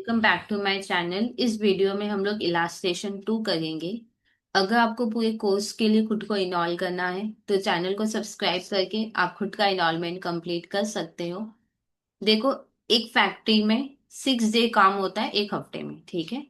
Welcome back to my channel. इस video में हम लोग इलास्ट्रेशन 2 करेंगे। अगर आपको पूरे कोर्स के लिए खुद को इनरोल करना है तो चैनल को सब्सक्राइब करके आप खुद का इनरोलमेंट कंप्लीट कर सकते हो। देखो, एक फैक्ट्री में 6 डे काम होता है एक हफ्ते में, ठीक है।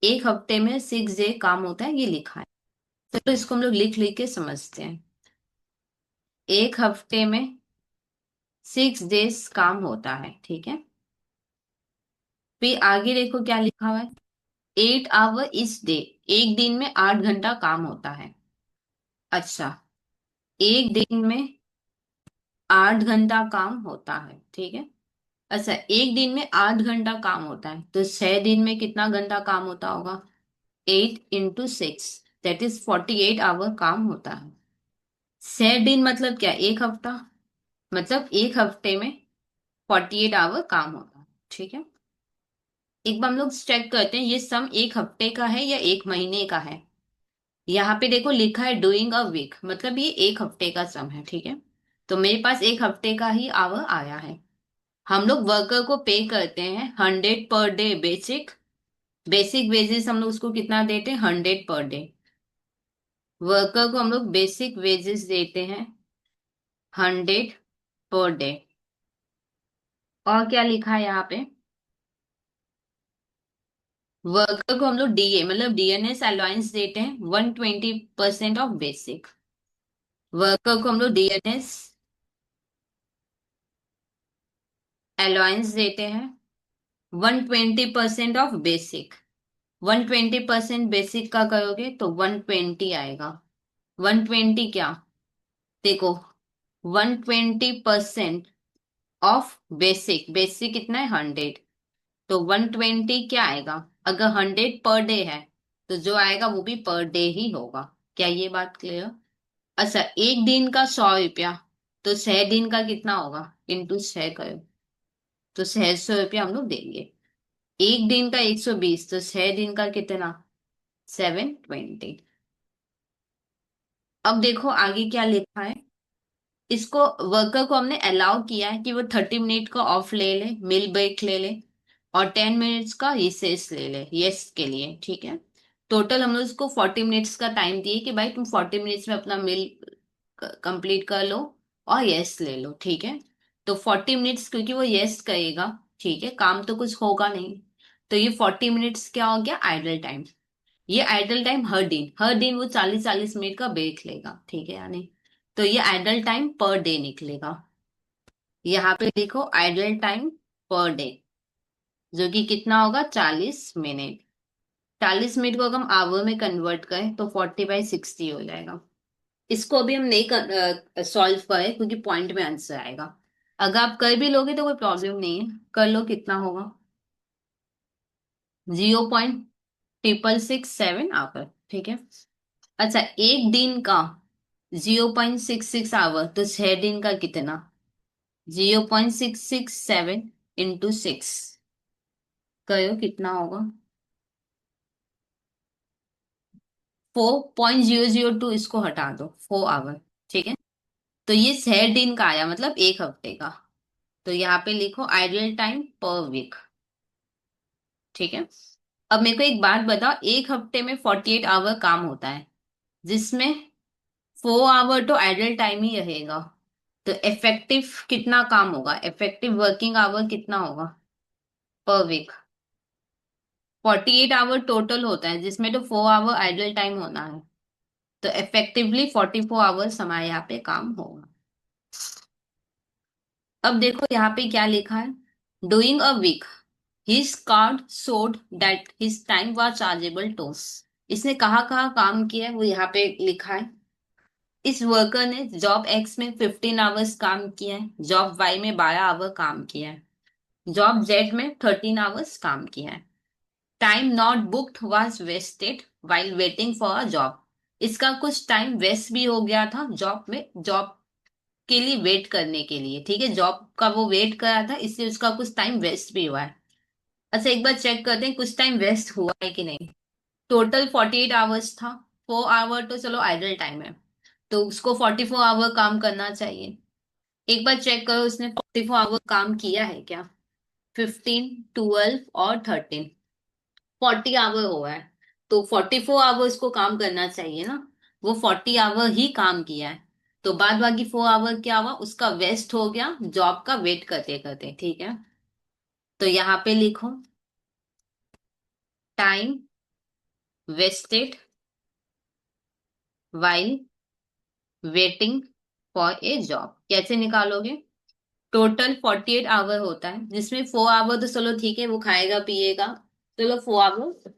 एक हफ्ते में 6 डे काम होता है, ये लिखा है। तो इसको हम लोग लिख लिख के समझते हैं। एक हफ्ते में 6 डेज काम होता है, ठीक है। फिर आगे देखो क्या लिखा हुआ है। 8 आवर इस डे, एक दिन में 8 घंटा काम होता है। अच्छा, एक दिन में 8 घंटा काम होता है, ठीक है। अच्छा, एक दिन में 8 घंटा काम होता है तो 6 दिन में कितना घंटा काम होता होगा? 8 × 6, दैट इज 48 आवर काम होता है। 6 दिन मतलब क्या? एक हफ्ता। मतलब एक हफ्ते में 48 आवर काम होता है, ठीक है। एक बार हम लोग चेक करते हैं ये सम एक हफ्ते का है या एक महीने का है। यहाँ पे देखो लिखा है डूइंग अ वीक, मतलब ये एक हफ्ते का सम है, ठीक है। तो मेरे पास एक हफ्ते का ही आवर आया है। हम लोग वर्कर को पे करते हैं 100 per day basic. Basic wages हम लोग उसको कितना देते हैं? 100 पर डे। वर्कर को हम लोग बेसिक वेजेस देते हैं 100 पर डे। और क्या लिखा है यहाँ पे? वर्कर को हम लोग डीए मतलब डीएनएस अलाउंस देते हैं 120% ऑफ बेसिक। वर्कर को हम लोग डीएनएस अलाउंस देते हैं 120% ऑफ बेसिक। 120% बेसिक का करोगे तो 120 आएगा। 120 क्या? देखो, 120% ऑफ बेसिक, बेसिक कितना है? 100। तो 120 क्या आएगा? अगर 100 पर डे है तो जो आएगा वो भी पर डे ही होगा। क्या ये बात क्लियर? अच्छा, एक दिन का 100 रुपया, तो 6 दिन का कितना होगा? इंटू 6 करो तो 600 रुपया हम लोग देंगे। एक दिन का 120, तो 6 दिन का कितना? 720। अब देखो आगे क्या लिखा है। इसको वर्कर को हमने अलाउ किया है कि वो 30 मिनट का ऑफ ले ले, मिल ब्रेक ले ले, और 10 मिनट्स का रिसेस ले ले, यस के लिए, ठीक है। टोटल हम लोग इसको 40 मिनट्स का टाइम दिए कि भाई तुम 40 मिनट्स में अपना मिल कंप्लीट कर लो और यस ले लो, ठीक है। तो 40 मिनट्स क्योंकि वो यस करेगा, ठीक है, काम तो कुछ होगा नहीं। तो ये 40 मिनट्स क्या हो गया? Idle time. ये आइडल टाइम हर दिन वो 40-40 मिनट का ब्रेक लेगा, ठीक है यानी। तो ये आइडल टाइम पर डे निकलेगा। यहाँ पे देखो आइडल टाइम पर डे, जो कि कितना होगा? 40 मिनट। 40 मिनट को अगर हम आवर में कन्वर्ट करें तो 40/60 हो जाएगा। इसको अभी हम नहीं सॉल्व करें क्योंकि पॉइंट में आंसर आएगा। अगर आप कर भी लोगे तो कोई प्रॉब्लम नहीं है, कर लो। कितना होगा? 0.667 आवर, ठीक है। अच्छा, एक दिन का 0.66 आवर, तो 6 दिन का कितना? 0.667 × 6 करो कितना होगा? 4.002। इसको हटा दो, 4 आवर, ठीक है। तो ये 6 दिन का आया, मतलब एक हफ्ते का। तो यहाँ पे लिखो आइडियल टाइम पर वीक, ठीक है। अब मेरे को एक बात बताओ, एक हफ्ते में 48 आवर काम होता है, जिसमें 4 आवर तो आइडियल टाइम ही रहेगा। तो इफेक्टिव कितना काम होगा? इफेक्टिव वर्किंग आवर कितना होगा पर वीक? 48 आवर टोटल होता है, जिसमें तो 4 आवर आइडल टाइम होना है। तो इफेक्टिवली 44 आवर्स हमारे यहाँ पे काम होगा। अब देखो यहाँ पे क्या लिखा है। Doing a week, his card showed that his time was chargeable to us. इसने कहाँ कहाँ काम किया है वो यहाँ पे लिखा है। इस वर्कर ने जॉब एक्स में 15 आवर्स काम किया है, जॉब वाई में 12 आवर काम किया है, जॉब जेड में 13 आवर्स काम किया है। Time not booked was wasted while waiting for a job. इसका कुछ टाइम वेस्ट भी हो गया था जॉब में, जॉब के लिए वेट करने के लिए, ठीक है। जॉब का वो वेट कर रहा था, इसलिए उसका कुछ टाइम वेस्ट भी हुआ है। अच्छा, एक बार चेक करते हैं कुछ टाइम वेस्ट हुआ है कि नहीं। टोटल 48 आवर्स था। 4 आवर तो चलो आइडल टाइम है, तो उसको 44 आवर काम करना चाहिए। एक बार चेक करो उसने 44 आवर काम किया है क्या? 15, 12 और 13, 40 आवर हुआ है। तो 44 आवर्स को काम करना चाहिए ना। वो 40 आवर ही काम किया है। तो बाद बाकी 4 आवर क्या हुआ, उसका वेस्ट हो गया जॉब का वेट करते करते। ठीक है, तो यहाँ पे लिखो time wasted while waiting for a job. कैसे निकालोगे? टोटल 48 आवर होता है, जिसमें 4 आवर तो चलो ठीक है, वो खाएगा पिएगा, चलो 4 आवर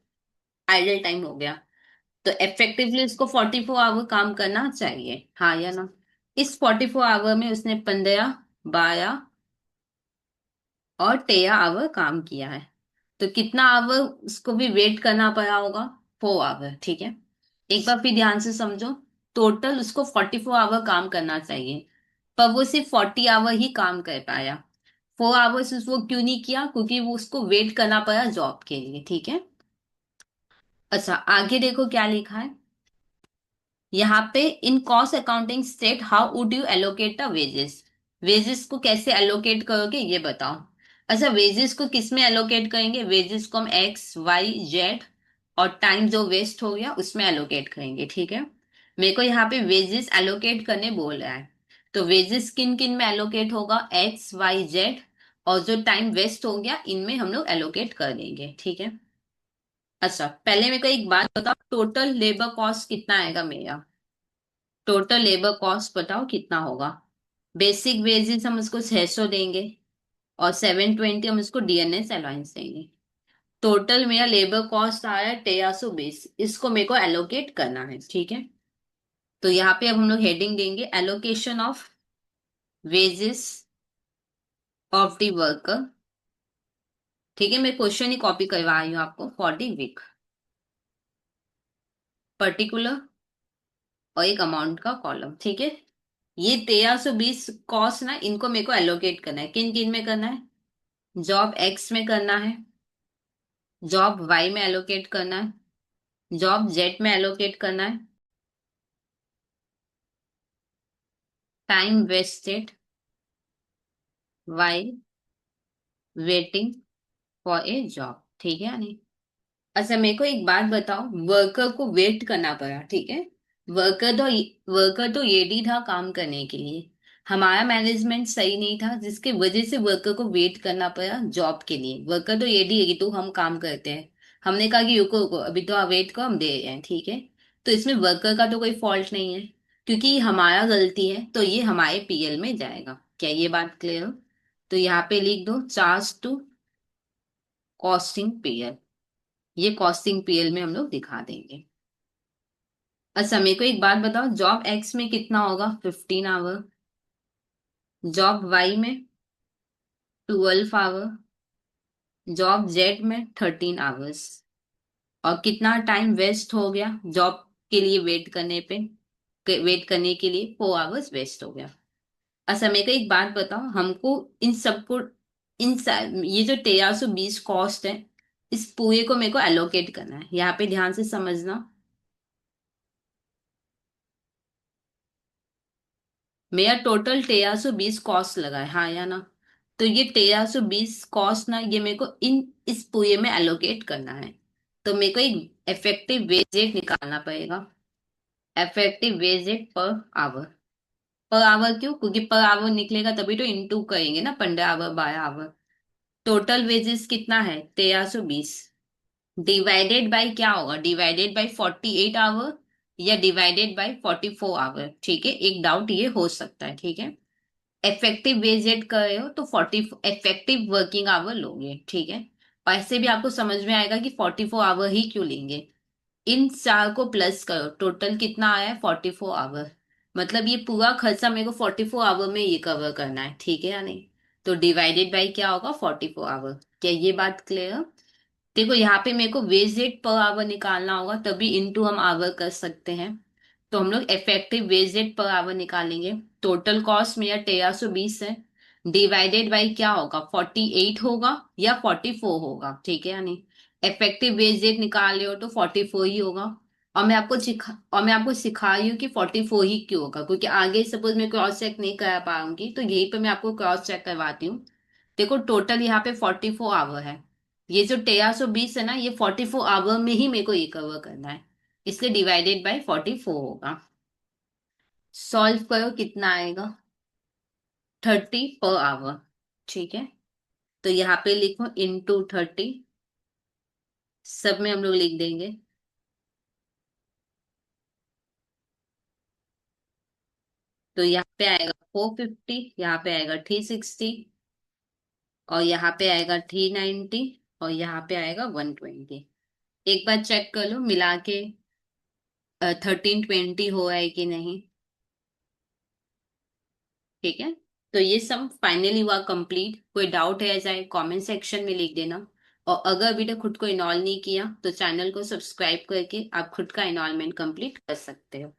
आइडल टाइम हो गया। तो इफेक्टिवली उसको 44 आवर काम करना चाहिए, हाँ या ना। इस 44 आवर में उसने 15, 12 और 13 आवर काम किया है। तो कितना आवर उसको भी वेट करना पड़ा होगा? 4 आवर। ठीक है, एक बार फिर ध्यान से समझो। टोटल उसको 44 आवर काम करना चाहिए, पर वो सिर्फ 40 आवर ही काम कर पाया। 4 आवर्स वो क्यों नहीं किया? क्योंकि वो उसको वेट करना पड़ा जॉब के लिए। ठीक है, अच्छा आगे देखो क्या लिखा है यहाँ पे। In cost accounting state how would U allocate the wages. Wages को कैसे एलोकेट करोगे ये बताओ। अच्छा, वेजेस को किस में एलोकेट करेंगे? वेजेस को हम एक्स वाई जेड और टाइम जो वेस्ट हो गया उसमें एलोकेट करेंगे। ठीक है, मेरे को यहाँ पे वेजेस एलोकेट करने बोल रहा है। तो वेजेस किन किन में एलोकेट होगा? एक्स वाई जेड, और जो टाइम वेस्ट हो गया इनमें हम लोग एलोकेट कर देंगे। ठीक है, अच्छा पहले मेरे को एक बात बताओ, टोटल लेबर कॉस्ट कितना आएगा मेरा? टोटल लेबर कॉस्ट बताओ कितना होगा। बेसिक वेजेस हम उसको 600 देंगे, और 720 हम उसको डीएनएस अलाउंस देंगे। टोटल मेरा लेबर कॉस्ट आ रहा है 1320। इसको मेरे को एलोकेट करना है। ठीक है, तो यहाँ पे अब हम लोग हेडिंग देंगे allocation of wages of the worker. ठीक है, मैं क्वेश्चन ही कॉपी करवा रही हूँ आपको। फॉर द वीक, पर्टिकुलर और एक अमाउंट का कॉलम। ठीक है, ये 1320 कॉस्ट ना, इनको मेरे को एलोकेट करना है। किन किन में करना है? जॉब एक्स में करना है, जॉब वाई में एलोकेट करना है, जॉब जेड में एलोकेट करना है। Time wasted while waiting for a job. ठीक है नहीं? अच्छा मेरे को एक बात बताओ, वर्कर को वेट करना पड़ा, ठीक है। वर्कर तो वर्कर तो रेडी था काम करने के लिए। हमारा मैनेजमेंट सही नहीं था, जिसके वजह से वर्कर को वेट करना पड़ा जॉब के लिए। वर्कर तो रेडी है कि तो हम काम करते हैं। हमने कहा कि रुको रुको, अभी तो आप वेट करो, हम दे रहे हैं। ठीक है, तो इसमें वर्कर का तो कोई फॉल्ट नहीं है, क्योंकि हमारा गलती है, तो ये हमारे पीएल में जाएगा। क्या ये बात क्लियर हो? तो यहाँ पे लिख दो चार्ज टू कॉस्टिंग पीएल। ये कॉस्टिंग पीएल में हम लोग दिखा देंगे। अच्छा मेरे को एक बात बताओ, जॉब एक्स में कितना होगा? 15 आवर। जॉब वाई में 12 आवर। जॉब जेड में 13 आवर्स। और कितना टाइम वेस्ट हो गया जॉब के लिए वेट करने पे? वेट करने के लिए 4 आवर्स वेस्ट हो गया। अच्छा मेरे को एक बात बताओ, हमको इन सबको ये जो 1320 कॉस्ट है, इस पूरे को मेरे को एलोकेट करना है। यहाँ पे ध्यान से समझना। मेरा टोटल 1320 कॉस्ट लगा है, हाँ या ना? तो ये 1320 कॉस्ट ना, ये मेरे को इस पूरे में एलोकेट करना है। तो मेरे को एक इफेक्टिव वेज रेट निकालना पड़ेगा। Effective wage rate per hour. Per hour क्यों? क्योंकि पर आवर निकलेगा तभी तो इनटू करेंगे ना, 15 आवर 12 आवर। टोटल वेजेस कितना है? 1320 डिवाइडेड बाय क्या होगा? डिवाइडेड बाय 48 आवर या डिवाइडेड बाय 44 आवर। ठीक है, एक डाउट ये हो सकता है। ठीक है, इफेक्टिव वेज एड कर रहे हो तो 40 इफेक्टिव वर्किंग आवर लोगे। ठीक है, और ऐसे भी आपको समझ में आएगा कि 44 आवर ही क्यों लेंगे। इन चार को प्लस करो, टोटल कितना आया है? 44 आवर। मतलब ये पूरा खर्चा मेरे को 44 आवर में ये कवर करना है। ठीक है या नहीं? तो डिवाइडेड बाई क्या होगा? 44 आवर। क्या ये बात क्लियर है? देखो यहाँ पे मेरे को वेज रेट पर आवर निकालना होगा, तभी इनटू हम आवर कर सकते हैं। तो हम लोग effective wage rate per hour निकालेंगे। टोटल कॉस्ट मेरा 1320 है, डिवाइडेड बाई क्या होगा? 48 होगा या 44 होगा। ठीक है या नहीं? इफेक्टिव वेज रेट निकाल रहे हो तो 44 ही होगा। और मैं आपको सिखा रही हूँ कि 44 ही क्यों होगा, क्योंकि आगे सपोज मैं क्रॉस चेक नहीं करा पाऊंगी, तो यही पे मैं आपको क्रॉस चेक करवाती हूँ। देखो टोटल यहाँ पे 44 आवर है। ये जो 1320 है ना, ये 44 आवर में ही मेरे को ये कवर करना है, इसलिए डिवाइडेड बाय 44 होगा। सॉल्व करो कितना आएगा, 30 पर आवर। ठीक है, तो यहाँ पे लिखो इंटू 30, सब में हम लोग लिख देंगे। तो यहाँ पे आएगा 450, यहाँ पे आएगा 360, और यहाँ पे आएगा 390, और यहाँ पे आएगा 120। एक बार चेक कर लो मिला के 1320 हो रहा है कि नहीं। ठीक है, तो ये सम फाइनली हुआ कंप्लीट। कोई डाउट है जाए कमेंट सेक्शन में लिख देना। और अगर अभी तक खुद को इनॉल नहीं किया तो चैनल को सब्सक्राइब करके आप खुद का इनॉलमेंट कंप्लीट कर सकते हो।